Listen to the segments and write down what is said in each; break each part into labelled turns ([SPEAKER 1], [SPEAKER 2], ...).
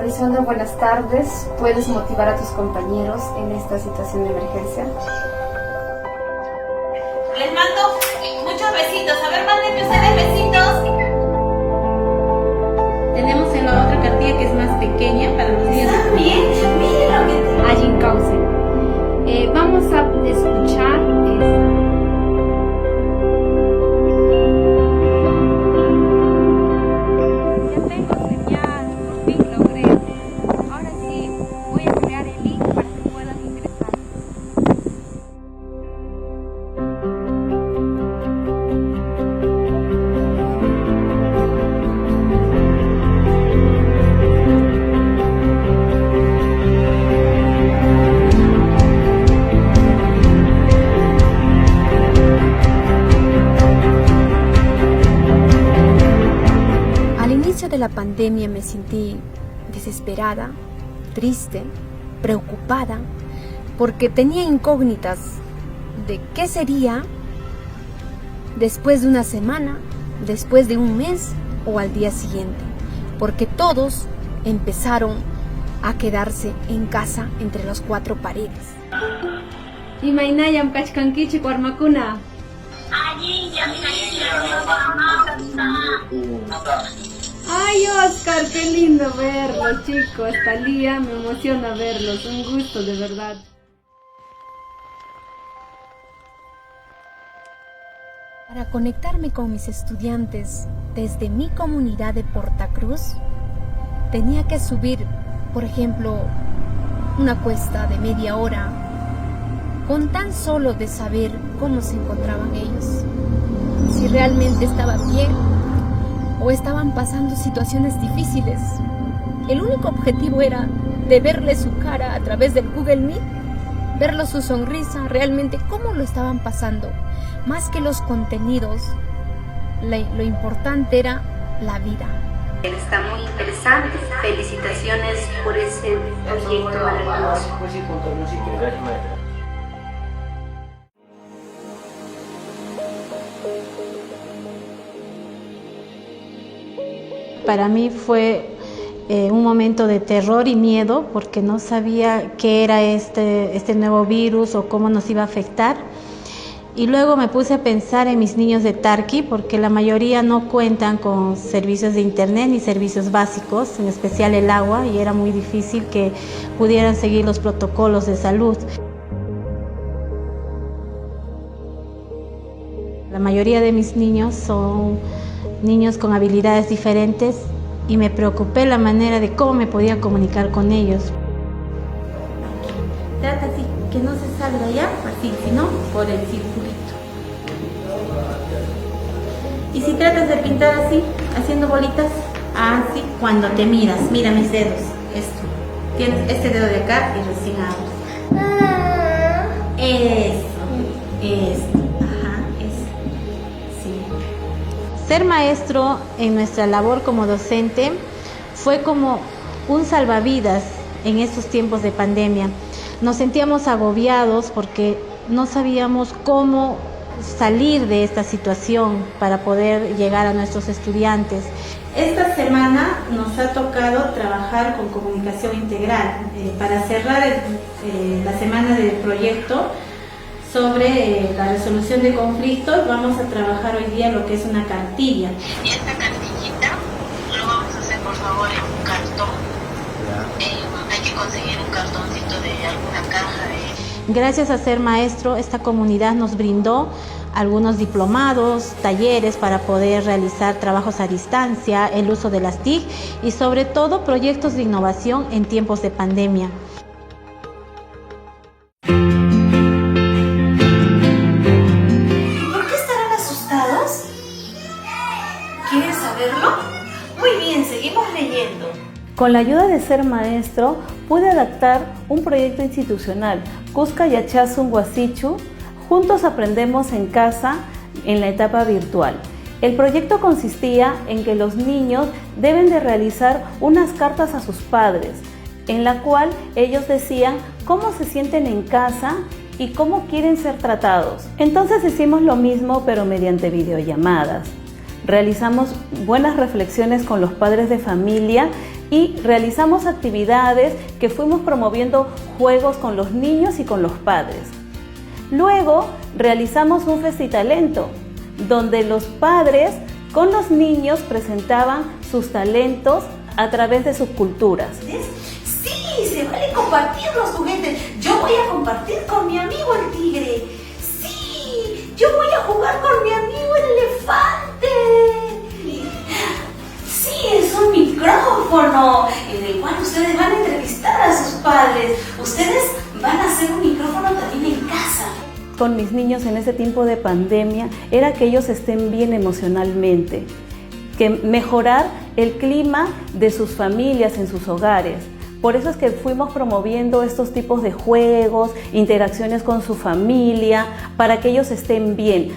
[SPEAKER 1] Elizondo, buenas tardes. ¿Puedes motivar a tus compañeros en esta situación de emergencia?
[SPEAKER 2] Les mando muchos besitos. A ver, mándenme ustedes besitos.
[SPEAKER 3] Tenemos en la otra cartilla que es más pequeña para los días.
[SPEAKER 2] ¿Está bien? Miren lo que te...
[SPEAKER 1] Allí cauce. Vamos a escuchar.
[SPEAKER 4] Ya tengo señal, por fin logré. Ahora sí, voy a crear el link para que puedan ingresar.
[SPEAKER 5] Al inicio de la pandemia me sentí desesperada, triste, preocupada, porque tenía incógnitas de qué sería después de una semana, después de un mes o al día siguiente, porque todos empezaron a quedarse en casa entre las cuatro paredes.
[SPEAKER 1] Imaynayam kachkankichik warmakuna. Ay, Oscar, qué lindo verlos, chicos. Talía, me emociona verlos. Un gusto, de verdad.
[SPEAKER 5] Para conectarme con mis estudiantes desde mi comunidad de Portacruz, tenía que subir, por ejemplo, una cuesta de media hora, con tan solo de saber cómo se encontraban ellos, si realmente estaban bien o estaban pasando situaciones difíciles. El único objetivo era de verle su cara a través del Google Meet, verlo su sonrisa, realmente cómo lo estaban pasando. Más que los contenidos, lo importante era la vida.
[SPEAKER 3] Está muy interesante. Felicitaciones por ese proyecto maravilloso.
[SPEAKER 6] Para mí fue un momento de terror y miedo porque no sabía qué era este nuevo virus o cómo nos iba a afectar. Y luego me puse a pensar en mis niños de Tarqui porque la mayoría no cuentan con servicios de internet ni servicios básicos, en especial el agua, y era muy difícil que pudieran seguir los protocolos de salud. La mayoría de mis niños son niños con habilidades diferentes y me preocupé la manera de cómo me podía comunicar con ellos.
[SPEAKER 3] Trata así, que no se salga ya, así, sino por el circulito. Y si tratas de pintar así, haciendo bolitas, así, cuando te miras, mira mis dedos, esto. Tienes este dedo de acá y recién abres. Eso, ajá, eso. Sí.
[SPEAKER 6] Ser maestro en nuestra labor como docente fue como un salvavidas en estos tiempos de pandemia. Nos sentíamos agobiados porque no sabíamos cómo salir de esta situación para poder llegar a nuestros estudiantes.
[SPEAKER 3] Esta semana nos ha tocado trabajar con comunicación integral. Para cerrar la semana del proyecto sobre la resolución de conflictos, vamos a trabajar hoy día lo que es una cartilla.
[SPEAKER 7] Y esta cartillita lo vamos a hacer por favor en un cartón. Hay que conseguir un cartoncito de alguna caja.
[SPEAKER 6] Gracias a ser maestro, esta comunidad nos brindó algunos diplomados, talleres para poder realizar trabajos a distancia, el uso de las TIC y sobre todo proyectos de innovación en tiempos de pandemia.
[SPEAKER 2] ¿Por qué estarán asustados? ¿Quieren saberlo? Muy bien, seguimos leyendo.
[SPEAKER 8] Con la ayuda de Ser Maestro, pude adaptar un proyecto institucional, Cusca Yachasun Guasichu. Juntos aprendemos en casa en la etapa virtual. El proyecto consistía en que los niños deben de realizar unas cartas a sus padres, en la cual ellos decían cómo se sienten en casa y cómo quieren ser tratados. Entonces hicimos lo mismo, pero mediante videollamadas. Realizamos buenas reflexiones con los padres de familia y realizamos actividades que fuimos promoviendo juegos con los niños y con los padres. Luego realizamos un festitalento donde los padres con los niños presentaban sus talentos a través de sus culturas.
[SPEAKER 2] Sí, se vale compartir los juguetes. Yo voy a compartir con mi amigo el tigre. Sí, yo voy a jugar con mi amigo el elefante. Sí, es un micrófono en el cual ustedes van a entrevistar a sus padres. Ustedes van a hacer un micrófono también en casa.
[SPEAKER 8] Con mis niños en ese tiempo de pandemia era que ellos estén bien emocionalmente, que mejorar el clima de sus familias en sus hogares. Por eso es que fuimos promoviendo estos tipos de juegos, interacciones con su familia, para que ellos estén bien.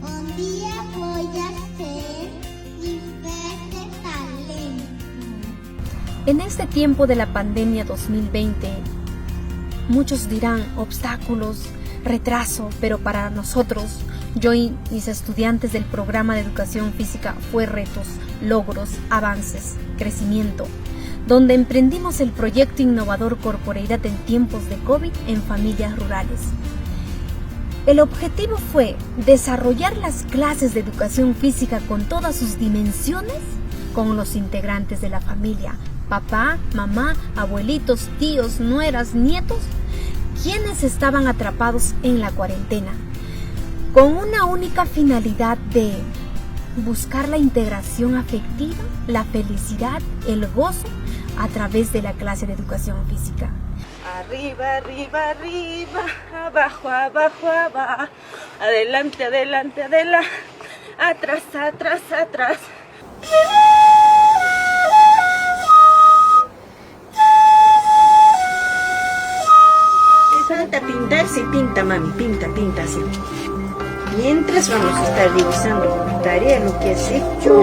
[SPEAKER 9] Un día voy a ser diferente talento.
[SPEAKER 5] En este tiempo de la pandemia 2020, muchos dirán obstáculos, retraso, pero para nosotros, yo y mis estudiantes del programa de educación física fue retos, logros, avances, crecimiento, donde emprendimos el proyecto innovador Corporeidad en tiempos de COVID en familias rurales. El objetivo fue desarrollar las clases de educación física con todas sus dimensiones con los integrantes de la familia, papá, mamá, abuelitos, tíos, nueras, nietos, quienes estaban atrapados en la cuarentena, con una única finalidad de buscar la integración afectiva, la felicidad, el gozo a través de la clase de educación física.
[SPEAKER 10] Arriba, arriba, arriba, abajo, abajo, abajo, adelante, adelante, adelante, atrás, atrás, atrás. Falta pintar, sí, pinta, mami, pinta, pinta, sí. Mientras vamos a estar revisando como tarea lo que has hecho.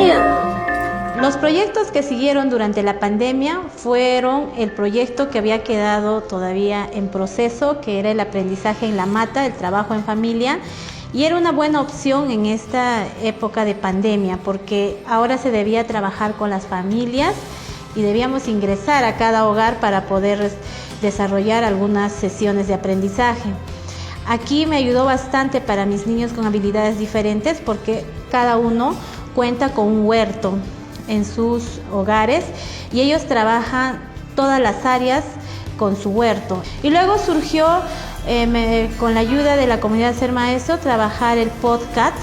[SPEAKER 6] Los proyectos que siguieron durante la pandemia fueron el proyecto que había quedado todavía en proceso, que era el aprendizaje en la mata, el trabajo en familia, y era una buena opción en esta época de pandemia, porque ahora se debía trabajar con las familias y debíamos ingresar a cada hogar para poder desarrollar algunas sesiones de aprendizaje. Aquí me ayudó bastante para mis niños con habilidades diferentes, porque cada uno cuenta con un huerto en sus hogares y ellos trabajan todas las áreas con su huerto. Y luego surgió, con la ayuda de la comunidad Ser Maestro, trabajar el podcast.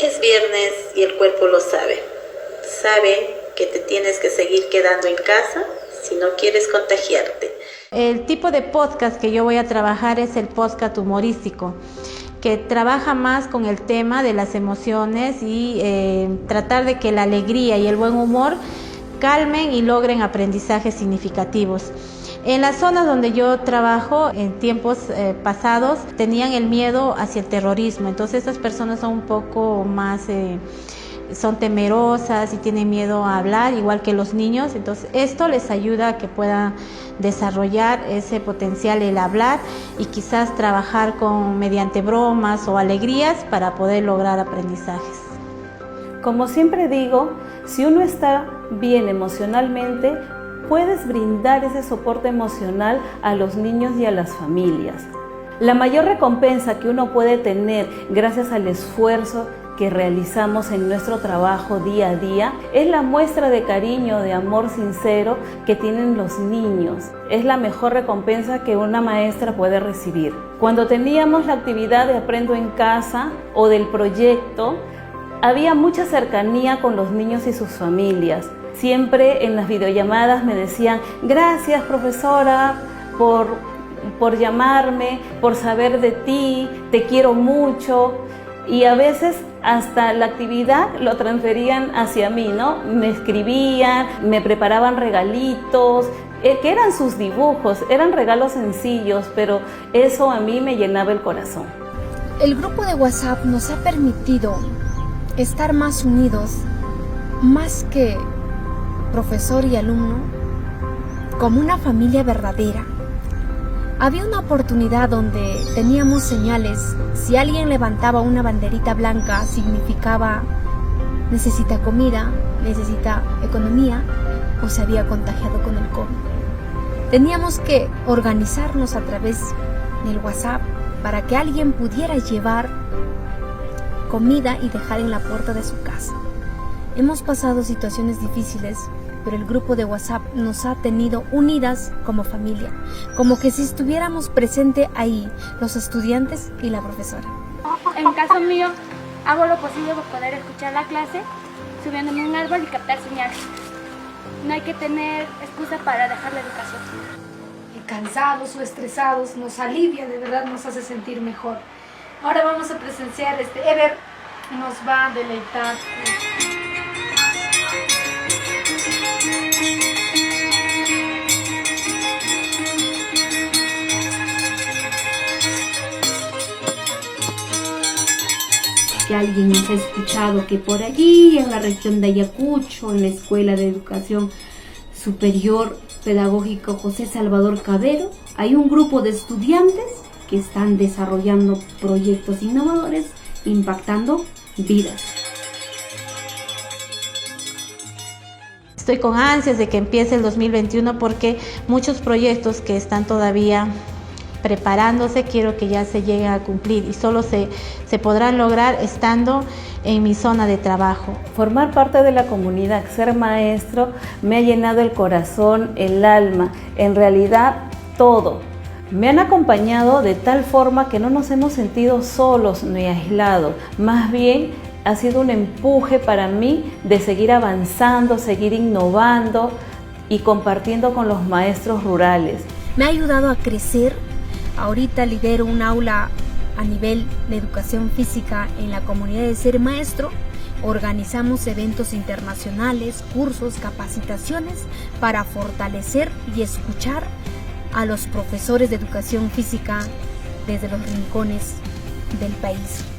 [SPEAKER 11] Es viernes y el cuerpo lo sabe. Sabe que te tienes que seguir quedando en casa si no quieres contagiarte.
[SPEAKER 6] El tipo de podcast que yo voy a trabajar es el podcast humorístico, que trabaja más con el tema de las emociones y tratar de que la alegría y el buen humor calmen y logren aprendizajes significativos. En las zonas donde yo trabajo, en tiempos pasados, tenían el miedo hacia el terrorismo. Entonces estas personas son un poco más, son temerosas y tienen miedo a hablar, igual que los niños. Entonces esto les ayuda a que puedan desarrollar ese potencial, el hablar, y quizás trabajar mediante bromas o alegrías para poder lograr aprendizajes.
[SPEAKER 8] Como siempre digo, si uno está bien emocionalmente, puedes brindar ese soporte emocional a los niños y a las familias. La mayor recompensa que uno puede tener gracias al esfuerzo que realizamos en nuestro trabajo día a día es la muestra de cariño, de amor sincero que tienen los niños. Es la mejor recompensa que una maestra puede recibir. Cuando teníamos la actividad de Aprendo en Casa o del proyecto, había mucha cercanía con los niños y sus familias. Siempre en las videollamadas me decían: gracias, profesora, por llamarme, por saber de ti, te quiero mucho. Y a veces hasta la actividad lo transferían hacia mí, ¿no? Me escribían, me preparaban regalitos, que eran sus dibujos, eran regalos sencillos, pero eso a mí me llenaba el corazón.
[SPEAKER 5] El grupo de WhatsApp nos ha permitido estar más unidos, más que profesor y alumno, como una familia verdadera. Había una oportunidad donde teníamos señales. Si alguien levantaba una banderita blanca, significaba necesita comida, necesita economía o se había contagiado con el COVID. Teníamos que organizarnos a través del WhatsApp para que alguien pudiera llevar comida y dejar en la puerta de su casa. Hemos pasado situaciones difíciles, pero el grupo de WhatsApp nos ha tenido unidas como familia, como que si estuviéramos presentes ahí, los estudiantes y la profesora.
[SPEAKER 12] En el caso mío, hago lo posible por poder escuchar la clase, subiéndome a un árbol y captar señales. No hay que tener excusa para dejar la educación.
[SPEAKER 13] Cansados o estresados, nos alivia, de verdad nos hace sentir mejor. Ahora vamos a presenciar, Ever nos va a deleitar.
[SPEAKER 1] Si alguien nos ha escuchado que por allí en la región de Ayacucho, en la Escuela de Educación Superior Pedagógico José Salvador Cabero, hay un grupo de estudiantes que están desarrollando proyectos innovadores impactando vidas.
[SPEAKER 6] Estoy con ansias de que empiece el 2021 porque muchos proyectos que están todavía preparándose quiero que ya se lleguen a cumplir y solo se podrán lograr estando en mi zona de trabajo.
[SPEAKER 8] Formar parte de la comunidad, ser maestro, me ha llenado el corazón, el alma, en realidad todo. Me han acompañado de tal forma que no nos hemos sentido solos ni aislados, más bien ha sido un empuje para mí de seguir avanzando, seguir innovando y compartiendo con los maestros rurales.
[SPEAKER 5] Me ha ayudado a crecer. Ahorita lidero un aula a nivel de educación física en la comunidad de Ser Maestro. Organizamos eventos internacionales, cursos, capacitaciones para fortalecer y escuchar a los profesores de educación física desde los rincones del país.